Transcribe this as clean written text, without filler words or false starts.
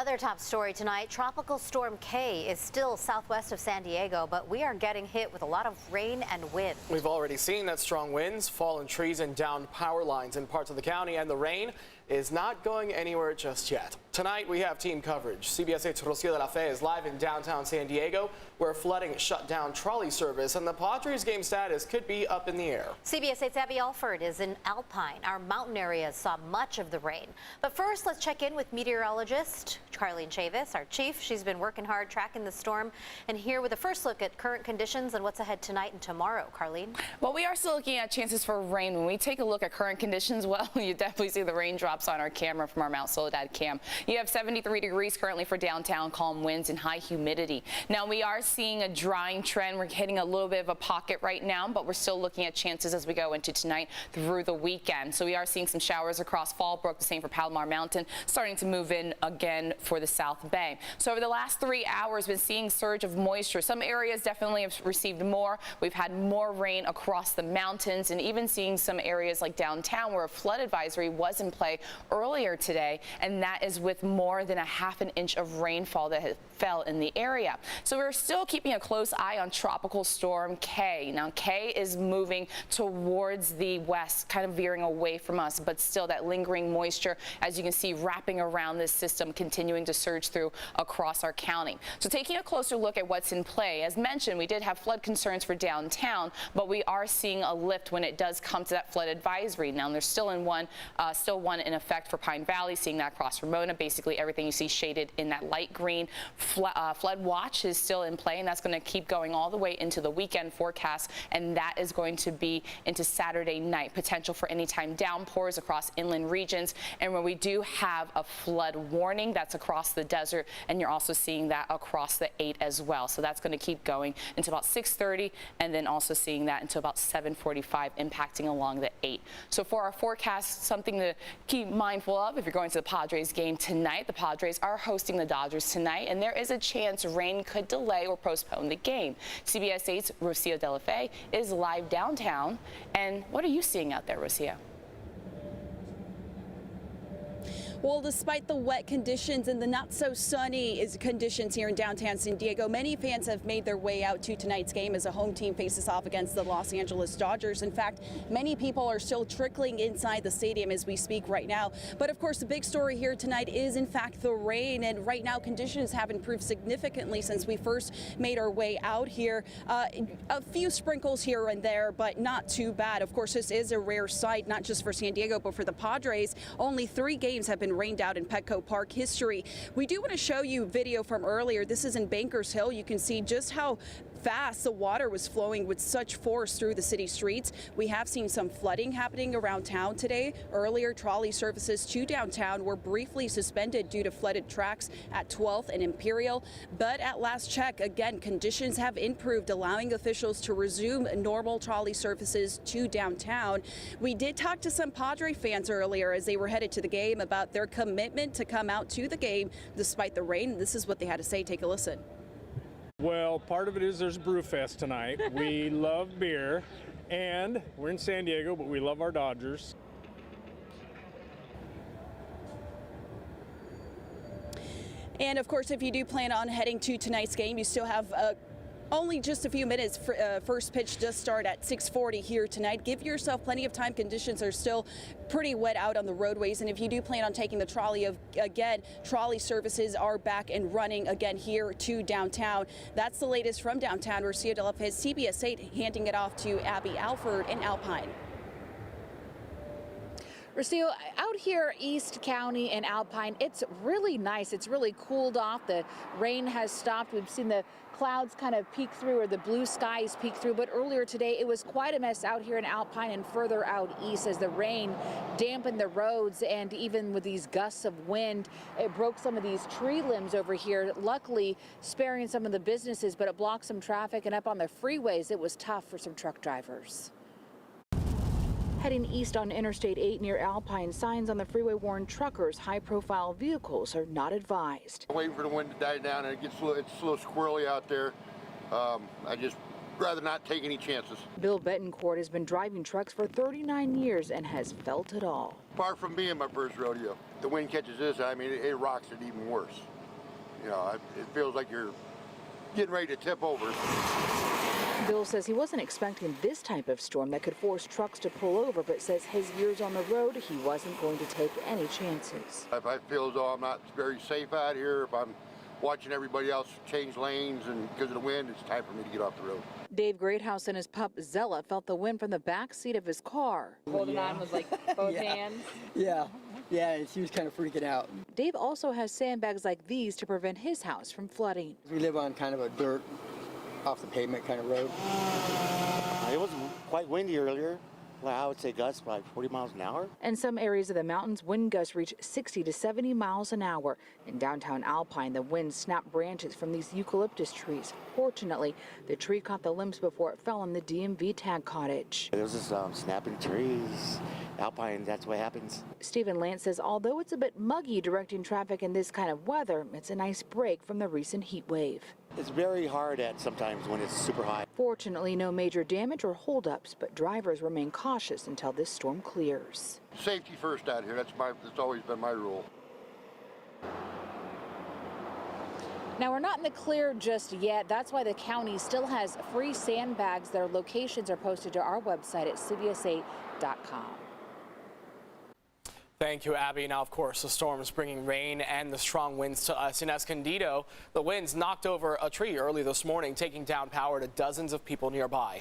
Another top story tonight, Tropical Storm Kay is still southwest of San Diego, but we are getting hit with a lot of rain and wind. We've already seen that strong winds, fallen trees, and downed power lines in parts of the county, and the rain is not going anywhere just yet. Tonight, we have team coverage. CBS 8's Rocio de la Fe is live in downtown San Diego, where flooding shut down trolley service, and the Padres game status could be up in the air. CBS 8's Abby Alford is in Alpine. Our mountain areas saw much of the rain. But first, let's check in with meteorologist Carlene Chavis, our chief. She's been working hard tracking the storm, and here with a first look at current conditions and what's ahead tonight and tomorrow. Carlene? Well, we are still looking at chances for rain. When we take a look at current conditions, well, you definitely see the raindrops on our camera from our Mount Soledad cam. You have 73 degrees currently for downtown, calm winds and high humidity. Now, we are seeing a drying trend. We're hitting a little bit of a pocket right now, but we're still looking at chances as we go into tonight through the weekend. So we are seeing some showers across Fallbrook, the same for Palomar Mountain, starting to move in again for the South Bay. So over the last 3 hours, we've been seeing surge of moisture. Some areas definitely have received more. We've had more rain across the mountains, and even seeing some areas like downtown where a flood advisory was in play earlier today, and that is with more than a half an inch of rainfall that fell in the area. So we're still keeping a close eye on Tropical Storm Kay. Now, Kay is moving towards the west, kind of veering away from us, but still that lingering moisture, as you can see, wrapping around this system, continuing to surge through across our county. So taking a closer look at what's in play, as mentioned, we did have flood concerns for downtown, but we are seeing a lift when it does come to that flood advisory. Now, there's still one in effect for Pine Valley, seeing that across Ramona. Basically, everything you see shaded in that light green. Flood watch is still in play, and that's going to keep going all the way into the weekend forecast, and that is going to be into Saturday night. Potential for anytime downpours across inland regions, and where we do have a flood warning, that's across the desert, and you're also seeing that across the 8 as well. So that's going to keep going until about 6:30, and then also seeing that until about 7:45, impacting along the 8. So for our forecast, something to keep mindful of if you're going to the Padres game tonight. The Padres are hosting the Dodgers tonight, and there is a chance rain could delay or postpone the game. CBS 8's Rocio de la Fe is live downtown. And what are you seeing out there, Rocio? Well, despite the wet conditions and the not so sunny conditions here in downtown San Diego, many fans have made their way out to tonight's game as a home team faces off against the Los Angeles Dodgers. In fact, many people are still trickling inside the stadium as we speak right now. But of course, the big story here tonight is in fact the rain. And right now conditions have improved significantly since we first made our way out here. A few sprinkles here and there, but not too bad. Of course, this is a rare sight, not just for San Diego, but for the Padres. Only 3 games have been rained out in Petco Park history. We do want to show you video from earlier. This is in Bankers Hill. You can see just how fast the water was flowing with such force through the city streets. We have seen some flooding happening around town today. Earlier, trolley services to downtown were briefly suspended due to flooded tracks at 12th and Imperial. But at last check, again, conditions have improved, allowing officials to resume normal trolley services to downtown. We did talk to some Padre fans earlier as they were headed to the game about their commitment to come out to the game despite the rain. This is what they had to say. Take a listen. Well, part of it is there's Brewfest tonight. We love beer, and we're in San Diego, but we love our Dodgers. And of course, if you do plan on heading to tonight's game, you still have only just a few minutes. First pitch does start at 6:40 here tonight. Give yourself plenty of time. Conditions are still pretty wet out on the roadways. And if you do plan on taking the trolley, again, trolley services are back and running again here to downtown. That's the latest from downtown. Rocio de la Fe, CBS 8, handing it off to Abby Alford in Alpine. Rocio, out here East County and Alpine, it's really nice. It's really cooled off. The rain has stopped. We've seen the clouds kind of peek through, or the blue skies peek through. But earlier today, it was quite a mess out here in Alpine and further out east as the rain dampened the roads. And even with these gusts of wind, it broke some of these tree limbs over here, luckily sparing some of the businesses, but it blocked some traffic. And up on the freeways, it was tough for some truck drivers. Heading east on Interstate 8 near Alpine, signs on the freeway warn truckers high-profile vehicles are not advised. I'm waiting for the wind to die down, and it's a little squirrely out there. I just rather not take any chances. Bill Betancourt has been driving trucks for 39 years and has felt it all. Far from being my first rodeo. The wind catches this, I mean, it rocks it even worse. You know, it feels like you're getting ready to tip over. Bill says he wasn't expecting this type of storm that could force trucks to pull over, but says his years on the road, he wasn't going to take any chances. If I feel as though I'm not very safe out here, if I'm watching everybody else change lanes and because of the wind, it's time for me to get off the road. Dave Greathouse and his pup Zella felt the wind from the back seat of his car. Holding on with like both hands. Yeah, and she was kind of freaking out. Dave also has sandbags like these to prevent his house from flooding. We live on kind of a dirt, off the pavement kind of road. It was quite windy earlier. Well, I would say gusts by 40 miles an hour. In some areas of the mountains, wind gusts reach 60 to 70 miles an hour. In downtown Alpine, the wind snapped branches from these eucalyptus trees. Fortunately, the tree caught the limbs before it fell on the DMV tag cottage. There was just snapping trees. Alpine, that's what happens. Stephen Lance says although it's a bit muggy directing traffic in this kind of weather, it's a nice break from the recent heat wave. It's very hard at sometimes when it's super high. Fortunately, no major damage or holdups, but drivers remain cautious until this storm clears. Safety first out here, that's always been my rule. Now, we're not in the clear just yet. That's why the county still has free sandbags. Their locations are posted to our website at cbs8.com. Thank you, Abby. Now, of course, the storm is bringing rain and the strong winds to us in Escondido. The winds knocked over a tree early this morning, taking down power to dozens of people nearby.